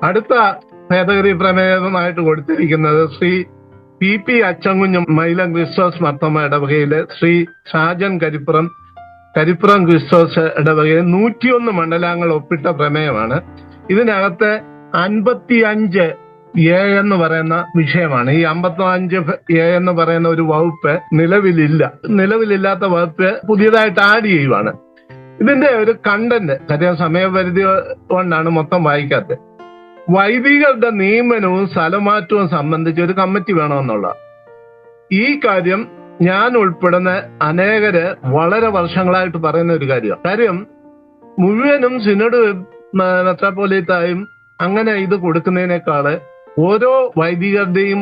അടുത്ത ഭേദഗതി പ്രമേയമായിട്ട് കൊടുത്തിരിക്കുന്നത് ശ്രീ പി അച്ചൻകുഞ്ഞും മൈലം ക്രിസ്റ്റോസ് മർത്തോമ ഇടവകയിലെ ശ്രീ ഷാജൻ കരിപ്പുറം ക്രിസ്റ്റോസ് ഇടവകയിൽ 101 മണ്ഡലങ്ങൾ ഒപ്പിട്ട പ്രമേയമാണ്. ഇതിനകത്ത് 55 എ എന്ന് പറയുന്ന വിഷയമാണ്. ഈ 55 എ എന്ന് പറയുന്ന ഒരു വകുപ്പ് നിലവിലില്ലാത്ത വകുപ്പ് പുതിയതായിട്ട് ആഡ് ചെയ്യുവാണ്. ഇതിന്റെ ഒരു കണ്ടന്റ് കാര്യം സമയപരിധി കൊണ്ടാണ് മൊത്തം വായിക്കാത്തത്. വൈദികരുടെ നിയമനവും സ്ഥലമാറ്റവും സംബന്ധിച്ച് ഒരു കമ്മിറ്റി വേണമെന്നുള്ള ഈ കാര്യം ഞാൻ ഉൾപ്പെടുന്ന അനേകര് വളരെ വർഷങ്ങളായിട്ട് പറയുന്ന ഒരു കാര്യമാണ്. കാര്യം മുഴുവനും സിനഡ് മെത്രാപ്പോലീത്തായും അങ്ങനെ ഇത് കൊടുക്കുന്നതിനേക്കാള് ഓരോ വൈദികരുടെയും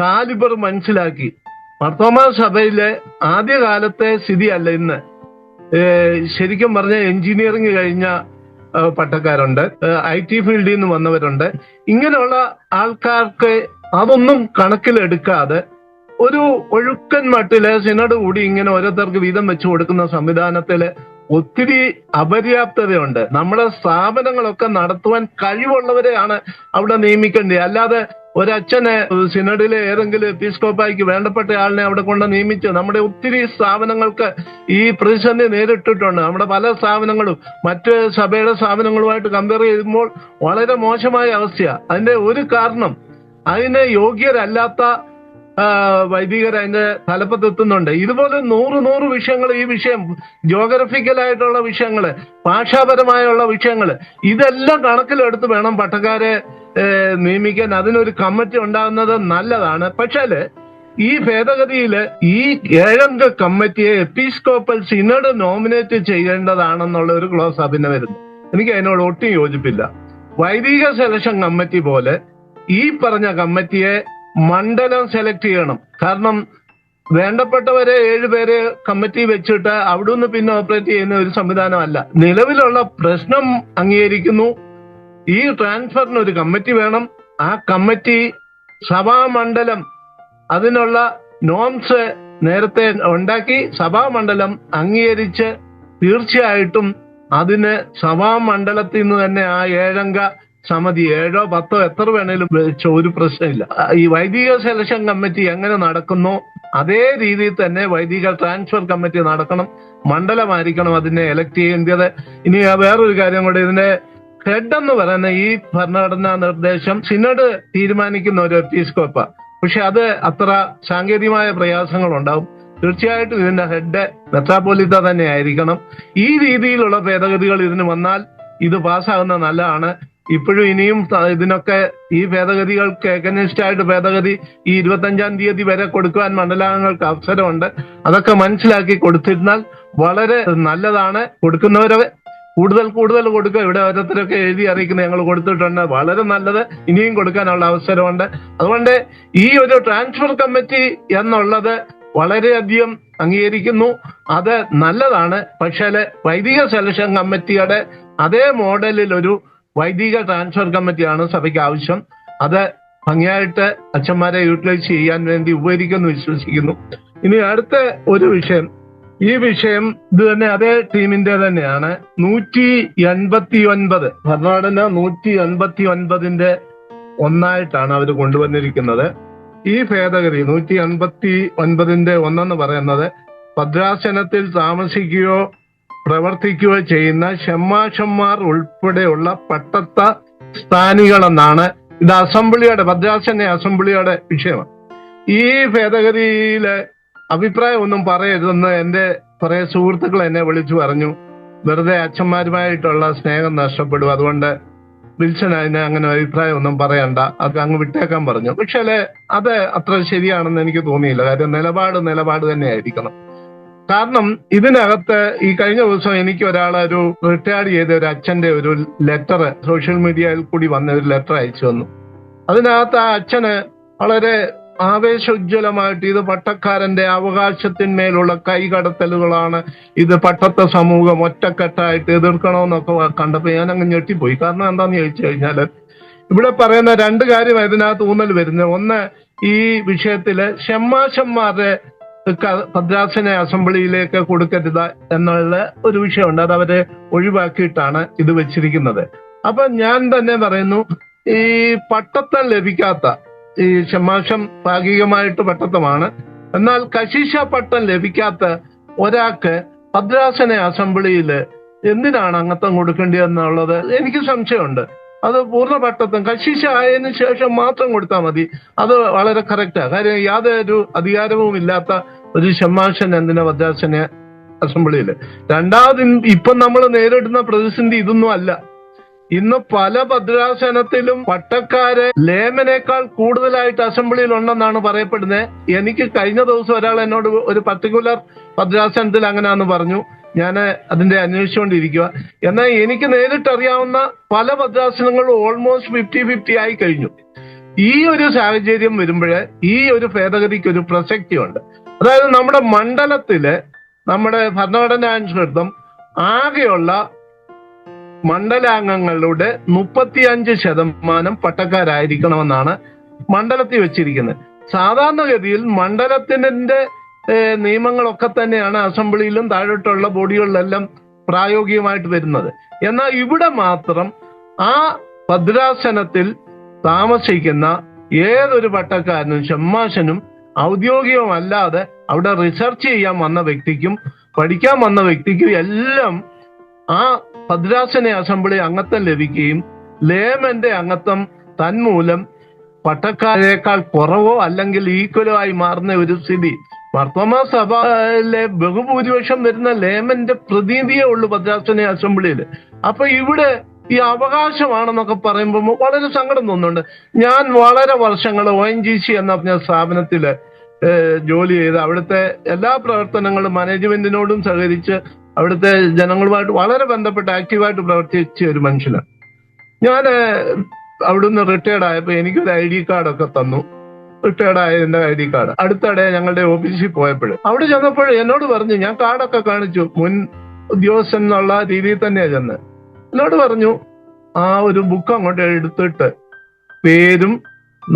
കാലിബർ മനസ്സിലാക്കി മാർത്തോമാ സഭയിലെ ആദ്യകാലത്തെ സ്ഥിതിയല്ല ഇന്ന്. ശരിക്കും പറഞ്ഞ എഞ്ചിനീയറിംഗ് കഴിഞ്ഞ പട്ടക്കാരുണ്ട്, IT ഫീൽഡിൽ നിന്ന് വന്നവരുണ്ട്. ഇങ്ങനെയുള്ള ആൾക്കാർക്ക് അതൊന്നും കണക്കിലെടുക്കാതെ ഒരു ഒഴുക്കൻ മട്ടില് സിനഡ് കൂടി ഇങ്ങനെ ഓരോരുത്തർക്ക് വീതം വെച്ചു കൊടുക്കുന്ന സംവിധാനത്തില് ഒത്തിരി അപര്യാപ്തതയുണ്ട്. നമ്മുടെ സ്ഥാപനങ്ങളൊക്കെ നടത്തുവാൻ കഴിവുള്ളവരെയാണ് അവിടെ നിയമിക്കേണ്ടത്. അല്ലാതെ ഒരച്ഛനെ സിനഡിലെ ഏതെങ്കിലും എപ്പിസ്കോപ്പായിക്ക് വേണ്ടപ്പെട്ട ആളിനെ അവിടെ കൊണ്ട് നിയമിച്ച് നമ്മുടെ ഒത്തിരി സ്ഥാപനങ്ങൾക്ക് ഈ പ്രതിസന്ധി നേരിട്ടിട്ടുണ്ട്. നമ്മുടെ പല സ്ഥാപനങ്ങളും മറ്റ് സഭയുടെ സ്ഥാപനങ്ങളുമായിട്ട് കമ്പയർ ചെയ്യുമ്പോൾ വളരെ മോശമായ അവസ്ഥയാണ്. അതിന്റെ ഒരു കാരണം അതിന് യോഗ്യരല്ലാത്ത വൈദികർ അതിന്റെ തലപ്പത്തെത്തുന്നുണ്ട്. ഇതുപോലെ 100 വിഷയങ്ങൾ, ഈ വിഷയം ജോഗ്രഫിക്കലായിട്ടുള്ള വിഷയങ്ങള്, ഭാഷാപരമായുള്ള വിഷയങ്ങള്, ഇതെല്ലാം കണക്കിലെടുത്ത് വേണം പട്ടക്കാരെ നിയമിക്കാൻ. അതിനൊരു കമ്മിറ്റി ഉണ്ടാകുന്നത് നല്ലതാണ്. പക്ഷേ ഈ ഭേദഗതിയില് ഈ 7 കമ്മിറ്റിയെ എപ്പിസ്കോപ്പൽ സിനഡ് നോമിനേറ്റ് ചെയ്യേണ്ടതാണെന്നുള്ള ഒരു ക്ലോസ് അതിന് വരുന്നു. എനിക്ക് അതിനോട് ഒട്ടും യോജിപ്പില്ല. വൈദിക സെലക്ഷൻ കമ്മിറ്റി പോലെ ഈ പറഞ്ഞ കമ്മിറ്റിയെ മണ്ഡലം സെലക്ട് ചെയ്യണം. കാരണം വേണ്ടപ്പെട്ടവരെ 7 പേരെ കമ്മിറ്റി വെച്ചിട്ട് അവിടുന്ന് പിന്നെ ഓപ്പറേറ്റ് ചെയ്യുന്ന ഒരു സംവിധാനമല്ല. നിലവിലുള്ള പ്രശ്നം അംഗീകരിക്കുന്നു. ഈ ട്രാൻസ്ഫറിന് ഒരു കമ്മിറ്റി വേണം. ആ കമ്മിറ്റി സഭാമണ്ഡലം അതിനുള്ള നോംസ് നേരത്തെ ഉണ്ടാക്കി സഭാമണ്ഡലം അംഗീകരിച്ച് തീർച്ചയായിട്ടും അതിന് സഭാമണ്ഡലത്തിൽ നിന്ന് തന്നെ ആ 7 അംഗ സമിതി 7 10 എത്ര വേണേലും വെച്ച ഒരു പ്രശ്നമില്ല. ഈ വൈദിക സെലക്ഷൻ കമ്മിറ്റി എങ്ങനെ നടക്കുന്നു അതേ രീതിയിൽ തന്നെ വൈദിക ട്രാൻസ്ഫർ കമ്മിറ്റി നടക്കണം. മണ്ഡലമായിരിക്കണം അതിനെ എലക്ട് ചെയ്യേണ്ടത്. ഇനി വേറൊരു കാര്യം കൂടെ, ഇതിന്റെ ഹെഡ് എന്ന് പറയുന്ന ഈ ഭരണഘടനാ നിർദ്ദേശം സിനഡ് തീരുമാനിക്കുന്ന ഒരു എപ്പിസ്കോപ്പ. പക്ഷെ അത് അത്ര സാങ്കേതികമായ പ്രയാസങ്ങൾ ഉണ്ടാവും. തീർച്ചയായിട്ടും ഇതിന്റെ ഹെഡ് മെത്രാപ്പോലീത്ത തന്നെ ആയിരിക്കണം. ഈ രീതിയിലുള്ള ഭേദഗതികൾ ഇതിന് വന്നാൽ ഇത് പാസ്സാകുന്ന നല്ലതാണ്. ഇപ്പോഴും ഇനിയും ഇതിനൊക്കെ ഈ ഭേദഗതികൾക്ക് എഗനിസ്റ്റ് ആയിട്ട് ഭേദഗതി ഈ 25-ാം തീയതി വരെ കൊടുക്കുവാൻ മണ്ഡലങ്ങൾക്ക് അവസരമുണ്ട്. അതൊക്കെ മനസ്സിലാക്കി കൊടുത്തിരുന്നാൽ വളരെ നല്ലതാണ്. കൊടുക്കുന്നവരെ കൂടുതൽ കൊടുക്കുക. ഇവിടെ ഓരോരുത്തരൊക്കെ എഴുതി അറിയിക്കുന്നത് ഞങ്ങൾ കൊടുത്തിട്ടുണ്ട്, വളരെ നല്ലത്. ഇനിയും കൊടുക്കാനുള്ള അവസരമുണ്ട്. അതുകൊണ്ട് ഈ ഒരു ട്രാൻസ്ഫർ കമ്മിറ്റി എന്നുള്ളത് വളരെയധികം അംഗീകരിക്കുന്നു. അത് നല്ലതാണ്. പക്ഷേ വൈദിക സെലക്ഷൻ കമ്മിറ്റിയുടെ അതേ മോഡലിൽ ഒരു വൈദിക ട്രാൻസ്ഫർ കമ്മിറ്റിയാണ് സഭയ്ക്ക് ആവശ്യം. അത് ഭംഗിയായിട്ട് അച്ഛന്മാരെ യൂട്ടിലൈസ് ചെയ്യാൻ വേണ്ടി ഉപകരിക്കുമെന്ന് വിശ്വസിക്കുന്നു. ഇനി അടുത്ത ഒരു വിഷയം, ഈ വിഷയം ഇത് തന്നെ അതേ ടീമിന്റെ തന്നെയാണ്. 189 ഭരണഘടന 189ന്റെ ഒന്നായിട്ടാണ് അവർ കൊണ്ടുവന്നിരിക്കുന്നത്. ഈ ഭേദഗതി 189ന്റെ ഒന്നെന്ന് പറയുന്നത് ഭദ്രാസനത്തിൽ താമസിക്കുകയോ പ്രവർത്തിക്കുകയോ ചെയ്യുന്ന ഷമ്മാഷന്മാർ ഉൾപ്പെടെയുള്ള പട്ടത്ത സ്ഥാനികളെന്നാണ്. ഇത് ഭദ്രാസന അസംബ്ലിയുടെ വിഷയമാണ്. ഈ ഭേദഗതിയിലെ അഭിപ്രായം ഒന്നും പറയരുതെന്ന് എന്റെ കുറെ സുഹൃത്തുക്കൾ എന്നെ വിളിച്ചു പറഞ്ഞു. വെറുതെ അച്ഛന്മാരുമായിട്ടുള്ള സ്നേഹം നഷ്ടപ്പെടും, അതുകൊണ്ട് വിൽസൺ അതിന് അങ്ങനെ അഭിപ്രായം ഒന്നും പറയണ്ട, അത് അങ്ങ് വിട്ടേക്കാൻ പറഞ്ഞു. പക്ഷേ അത് അത്ര ശരിയാണെന്ന് എനിക്ക് തോന്നിയില്ല. കാര്യം നിലപാട് തന്നെ ആയിരിക്കണം. കാരണം ഇതിനകത്ത് ഈ കഴിഞ്ഞ ദിവസം എനിക്ക് ഒരു റിട്ടയർഡ് ചെയ്ത ഒരു അച്ഛന്റെ ഒരു ലെറ്റർ സോഷ്യൽ മീഡിയയിൽ കൂടി വന്ന ഒരു ലെറ്റർ അയച്ചു വന്നു. അതിനകത്ത് ആ അച്ഛന് വളരെ ആവേശോജ്വലമായിട്ട് ഇത് പട്ടക്കാരന്റെ അവകാശത്തിന്മേലുള്ള കൈകടത്തലുകളാണ്, ഇത് പട്ടത്ത സമൂഹം ഒറ്റക്കെട്ടായിട്ട് എതിർക്കണമെന്നൊക്കെ കണ്ടപ്പോൾ ഞാൻ അങ്ങ് ഞെട്ടിപ്പോയി. കാരണം എന്താന്ന് ചോദിച്ചു കഴിഞ്ഞാല് ഇവിടെ പറയുന്ന 2 കാര്യം ഇതിനകത്ത് ഊന്നൽ വരുന്നത്. ഒന്ന്, ഈ വിഷയത്തില് ഷമ്മാശന്മാരുടെ ഭദ്രാസന അസംബ്ലിയിലേക്ക് കൊടുക്കരുത് എന്നുള്ള ഒരു വിഷയമുണ്ട്. അത് അവരെ ഒഴിവാക്കിയിട്ടാണ് ഇത് വെച്ചിരിക്കുന്നത്. അപ്പൊ ഞാൻ തന്നെ പറയുന്നു, ഈ പട്ടത്തം ലഭിക്കാത്ത, ഈ ഷമാശം ഭാഗികമായിട്ട് പട്ടത്തമാണ്, എന്നാൽ കശീശ പട്ടം ലഭിക്കാത്ത ഒരാൾക്ക് ഭദ്രാസന അസംബ്ലിയിൽ എന്തിനാണ് അംഗത്വം കൊടുക്കേണ്ടതെന്നുള്ളത് എനിക്ക് സംശയമുണ്ട്. അത് പൂർണ്ണ പട്ടത്വം കശീശ ആയതിനു ശേഷം മാത്രം കൊടുത്താൽ മതി. അത് വളരെ കറക്റ്റാ. കാര്യം യാതൊരു അധികാരവും ഇല്ലാത്ത ഒരു ഷമാശൻ എന്തിനാ ഭദ്രാസന അസംബ്ലിയിൽ? രണ്ടാമത് ഇപ്പം നമ്മൾ നേരിടുന്ന പ്രതിസന്ധി ഇതൊന്നും അല്ല. ഇന്ന് പല ഭദ്രാസനത്തിലും പട്ടക്കാര് ലേമനേക്കാൾ കൂടുതലായിട്ട് അസംബ്ലിയിൽ ഉണ്ടെന്നാണ് പറയപ്പെടുന്നത്. എനിക്ക് കഴിഞ്ഞ ദിവസം ഒരാൾ എന്നോട് ഒരു പർട്ടിക്കുലർ ഭദ്രാസനത്തിൽ അങ്ങനെയാന്ന് പറഞ്ഞു. ഞാൻ അതിന്റെ അന്വേഷിച്ചുകൊണ്ടിരിക്കുക. എന്നാൽ എനിക്ക് നേരിട്ടറിയാവുന്ന പല ഭദ്രാസനങ്ങളും ഓൾമോസ്റ്റ് 50-50 ആയി കഴിഞ്ഞു. ഈ ഒരു സാഹചര്യം വരുമ്പോഴേ ഈ ഒരു ഭേദഗതിക്ക് ഒരു പ്രസക്തിയുണ്ട്. അതായത് നമ്മുടെ മണ്ഡലത്തില് നമ്മുടെ ഭരണഘടനാനുസൃതം ആകെയുള്ള മണ്ഡലാംഗങ്ങളുടെ 35% പട്ടക്കാരായിരിക്കണമെന്നാണ് മണ്ഡലത്തിൽ വെച്ചിരിക്കുന്നത്. സാധാരണഗതിയിൽ മണ്ഡലത്തിന്റെ നിയമങ്ങളൊക്കെ തന്നെയാണ് അസംബ്ലിയിലും താഴോട്ടുള്ള ബോഡികളിലെല്ലാം പ്രായോഗികമായിട്ട് വരുന്നത്. എന്നാൽ ഇവിടെ മാത്രം ആ ഭദ്രാസനത്തിൽ താമസിക്കുന്ന ഏതൊരു പട്ടക്കാരനും ഷമ്മാശനും ഔദ്യോഗികമല്ലാതെ അവിടെ റിസർച്ച് ചെയ്യാൻ വന്ന വ്യക്തിക്കും പഠിക്കാൻ വന്ന വ്യക്തിക്കും എല്ലാം ആ ഭദ്രാസന അസംബ്ലി അംഗത്വം ലഭിക്കുകയും ലേമന്റെ അംഗത്വം തന്മൂലം പട്ടക്കാരേക്കാൾ കുറവോ അല്ലെങ്കിൽ ഈക്വലോ ആയി മാറുന്ന ഒരു സ്ഥിതി. മാർത്തോമാ സഭയിലെ ബഹുഭൂരിപക്ഷം വരുന്ന ലേമന്റെ പ്രതിനിധിയേ ഉള്ളൂ ഭദ്രാസന അസംബ്ലിയിൽ. അപ്പൊ ഇവിടെ ഈ അവകാശമാണെന്നൊക്കെ പറയുമ്പോൾ വളരെ സങ്കടം തോന്നുന്നുണ്ട്. ഞാൻ വളരെ വർഷങ്ങൾ ONGC എന്ന പറഞ്ഞ സ്ഥാപനത്തില് ജോലി ചെയ്ത് അവിടുത്തെ എല്ലാ പ്രവർത്തനങ്ങളും മാനേജ്മെന്റിനോടും സഹകരിച്ച് അവിടുത്തെ ജനങ്ങളുമായിട്ട് വളരെ ബന്ധപ്പെട്ട് ആക്റ്റീവായിട്ട് പ്രവർത്തിച്ച ഒരു മനുഷ്യനാണ് ഞാൻ. അവിടുന്ന് റിട്ടയർഡ് ആയപ്പോൾ എനിക്കൊരു ID കാർഡൊക്കെ തന്നു. റിട്ടയർഡ് ആയതിന്റെ ID കാർഡ് അടുത്തിടെ ഞങ്ങളുടെ ഓഫീസിൽ പോയപ്പോൾ അവിടെ ചെന്നപ്പോൾ എന്നോട് പറഞ്ഞു, ഞാൻ കാർഡൊക്കെ കാണിച്ചു, മുൻ ഉദ്യോഗസ്ഥൻ എന്നുള്ള രീതിയിൽ തന്നെയാണ് ചെന്ന്. എന്നോട് പറഞ്ഞു, ആ ഒരു ബുക്ക് അങ്ങോട്ട് എടുത്തിട്ട് പേരും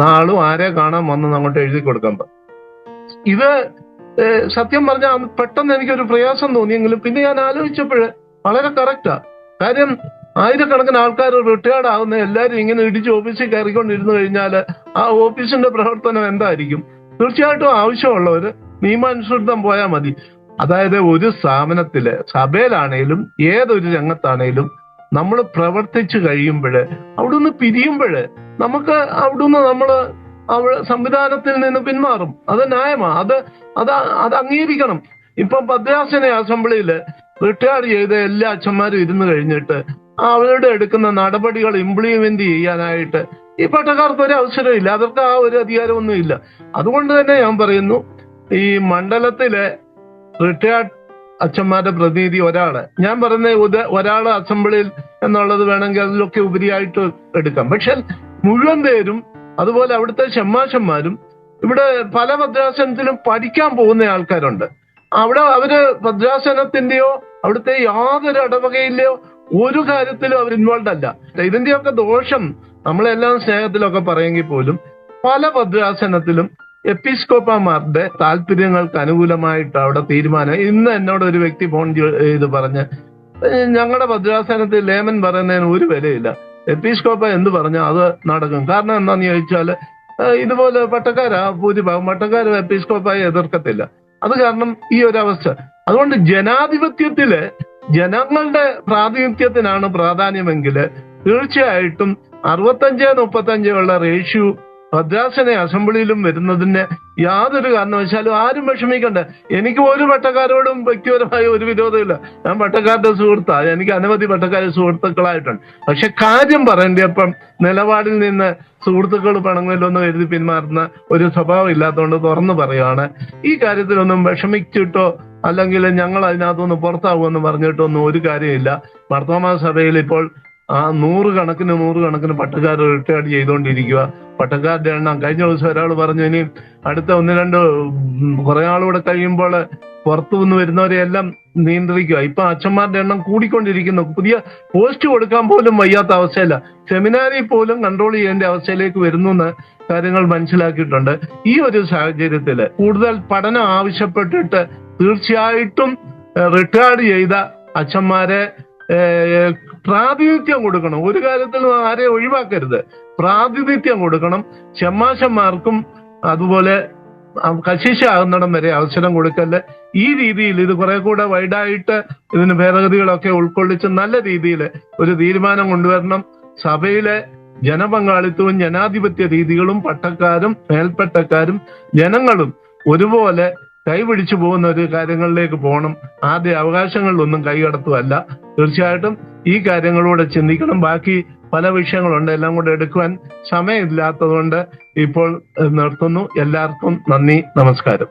നാളും ആരെ കാണാൻ വന്നെന്ന് അങ്ങോട്ട് എഴുതി കൊടുക്കാൻ പറഞ്ഞു. ഇത് സത്യം പറഞ്ഞാൽ പെട്ടെന്ന് എനിക്കൊരു പ്രയാസം തോന്നിയെങ്കിലും പിന്നെ ഞാൻ ആലോചിച്ചപ്പോൾ വളരെ കറക്റ്റാ. കാര്യം ആയിരക്കണക്കിന് ആൾക്കാർ റിട്ടയർഡ് ആവുന്ന എല്ലാവരും ഇങ്ങനെ ഇടിച്ച് ഓഫീസിൽ കയറിക്കൊണ്ടിരുന്നു കഴിഞ്ഞാൽ ആ ഓഫീസിന്റെ പ്രവർത്തനം എന്തായിരിക്കും? തീർച്ചയായിട്ടും ആവശ്യമുള്ളവർ നിയമാനുസൃതം പോയാൽ മതി. അതായത് ഒരു സ്ഥാപനത്തില് സഭയിലാണേലും ഏതൊരു രംഗത്താണേലും നമ്മൾ പ്രവർത്തിച്ചു കഴിയുമ്പോൾ അവിടുന്ന് പിരിയുമ്പോൾ നമുക്ക് അവിടുന്ന് സംവിധാനത്തിൽ നിന്ന് പിന്മാറും. അത് ന്യായമാ. അത് അംഗീകരിക്കണം. ഇപ്പൊ ഭദ്രാസന അസംബ്ലിയില് റിട്ടയർ ചെയ്ത എല്ലാ അച്ഛന്മാരും ഇരുന്ന് കഴിഞ്ഞിട്ട് അവരുടെ എടുക്കുന്ന നടപടികൾ ഇംപ്ലിമെന്റ് ചെയ്യാനായിട്ട് ഈ പട്ടക്കാർക്ക് ഒരു അവസരമില്ല. അവർക്ക് ആ ഒരു അധികാരമൊന്നും ഇല്ല. അതുകൊണ്ട് തന്നെ ഞാൻ പറയുന്നു, ഈ മണ്ഡലത്തിലെ റിട്ടയർഡ് അച്ഛന്മാരുടെ പ്രതിനിധി ഞാൻ പറയുന്നത് ഒരാള് അസംബ്ലിയിൽ എന്നുള്ളത് വേണമെങ്കിൽ അതിലൊക്കെ ഉപരിയായിട്ട് എടുക്കാം. പക്ഷെ മുഴുവൻ പേരും അതുപോലെ അവിടുത്തെ ഷമ്മാശന്മാരും ഇവിടെ പല ഭദ്രാസനത്തിലും പഠിക്കാൻ പോകുന്ന ആൾക്കാരുണ്ട്. അവിടെ അവര് ഭദ്രാസനത്തിന്റെയോ അവിടുത്തെ യാതൊരു ഇടവകയിലെയോ ഒരു കാര്യത്തിലും അവർ ഇൻവോൾവ് അല്ല. ഇതിന്റെയൊക്കെ ദോഷം നമ്മളെല്ലാം സ്നേഹത്തിലൊക്കെ പറയുമെങ്കിൽ പോലും പല ഭദ്രാസനത്തിലും എപ്പിസ്കോപ്പമാരുടെ താല്പര്യങ്ങൾക്ക് അനുകൂലമായിട്ട് അവിടെ തീരുമാനം. ഇന്ന് എന്നോട് ഒരു വ്യക്തി ഫോൺ ചെയ്ത് പറഞ്ഞ്, ഞങ്ങളുടെ ഭദ്രാസനത്തിൽ ലേമൻ പറയുന്നതിന് ഒരു വിലയില്ല, എപ്പിസ്കോപ്പ എന്ത് പറഞ്ഞാൽ അത് നടക്കും. കാരണം എന്താന്ന് ചോദിച്ചാല് ഇതുപോലെ ഭൂരിഭാഗം പട്ടക്കാരും എപ്പിസ്കോപ്പായി എതിർക്കത്തില്ല. അത് കാരണം ഈ ഒരു അവസ്ഥ. അതുകൊണ്ട് ജനാധിപത്യത്തില് ജനങ്ങളുടെ പ്രാതിനിധ്യത്തിനാണ് പ്രാധാന്യമെങ്കിൽ തീർച്ചയായിട്ടും 65-35 ഉള്ള റേഷ്യോ ഭദ്രാസന അസംബ്ലിയിലും വരുന്നതിന് യാതൊരു കാരണവശാലും ആരും വിഷമിക്കണ്ട. എനിക്ക് ഒരു പട്ടക്കാരോടും വ്യക്തിപരമായ ഒരു വിരോധമില്ല. ഞാൻ പട്ടക്കാരുടെ സുഹൃത്താണ്. എനിക്ക് അനവധി പട്ടക്കാർ സുഹൃത്തുക്കളായിട്ടുണ്ട്. പക്ഷെ കാര്യം പറയേണ്ടപ്പം നിലപാടിൽ നിന്ന് സുഹൃത്തുക്കൾ പണങ്ങളിലൊന്നും എഴുതി പിന്മാറുന്ന ഒരു സ്വഭാവം ഇല്ലാത്തതുകൊണ്ട് തുറന്നു പറയുകയാണ്. ഈ കാര്യത്തിലൊന്നും വിഷമിച്ചിട്ടോ അല്ലെങ്കിൽ ഞങ്ങൾ അതിനകത്തൊന്ന് പുറത്താവുമെന്ന് പറഞ്ഞിട്ടൊന്നും ഒരു കാര്യമില്ല. മാർത്തോമാ സഭയിൽ ഇപ്പോൾ നൂറുകണക്കിന് പട്ടക്കാർ റിട്ടയർഡ് ചെയ്തുകൊണ്ടിരിക്കുക. പട്ടക്കാരുടെ എണ്ണം കഴിഞ്ഞ ദിവസം ഒരാൾ പറഞ്ഞു, ഇനി അടുത്ത 1-2 കുറെ ആളുകൂടെ കഴിയുമ്പോൾ പുറത്തു നിന്ന് വരുന്നവരെയെല്ലാം നിയന്ത്രിക്കുക. ഇപ്പൊ അച്ഛന്മാരുടെ എണ്ണം കൂടിക്കൊണ്ടിരിക്കുന്നു. പുതിയ പോസ്റ്റ് കൊടുക്കാൻ പോലും വയ്യാത്ത അവസ്ഥയില്ല. സെമിനാരിൽ പോലും കൺട്രോൾ ചെയ്യേണ്ട അവസ്ഥയിലേക്ക് വരുന്നു എന്ന് കാര്യങ്ങൾ മനസ്സിലാക്കിയിട്ടുണ്ട്. ഈ ഒരു സാഹചര്യത്തില് കൂടുതൽ പഠനം ആവശ്യപ്പെട്ടിട്ട് തീർച്ചയായിട്ടും റിട്ടയർഡ് ചെയ്ത അച്ഛന്മാരെ പ്രാതിനിധ്യം കൊടുക്കണം. ഒരു കാര്യത്തിലും ആരെയും ഒഴിവാക്കരുത്. പ്രാതിനിധ്യം കൊടുക്കണം. ഷമ്മാശന്മാർക്കും അതുപോലെ കശിശാകുന്നിടം വരെ അവസരം കൊടുക്കല്. ഈ രീതിയിൽ ഇത് കുറെ കൂടെ വൈഡായിട്ട് ഇതിന് ഭേദഗതികളൊക്കെ ഉൾക്കൊള്ളിച്ച് നല്ല രീതിയിൽ ഒരു തീരുമാനം കൊണ്ടുവരണം. സഭയിലെ ജനപങ്കാളിത്തവും ജനാധിപത്യ രീതികളും പട്ടക്കാരും മേൽപ്പട്ടക്കാരും ജനങ്ങളും ഒരുപോലെ കൈപിടിച്ചു പോകുന്ന ഒരു കാര്യങ്ങളിലേക്ക് പോകണം. ആദ്യ അവകാശങ്ങളിലൊന്നും കൈകടത്തുമല്ല. തീർച്ചയായിട്ടും ഈ കാര്യങ്ങളൂടെ ചിന്തിക്കണം. ബാക്കി പല വിഷയങ്ങളുണ്ട്, എല്ലാം കൂടെ എടുക്കുവാൻ സമയമില്ലാത്തതുകൊണ്ട് ഇപ്പോൾ നിർത്തുന്നു. എല്ലാവർക്കും നന്ദി, നമസ്കാരം.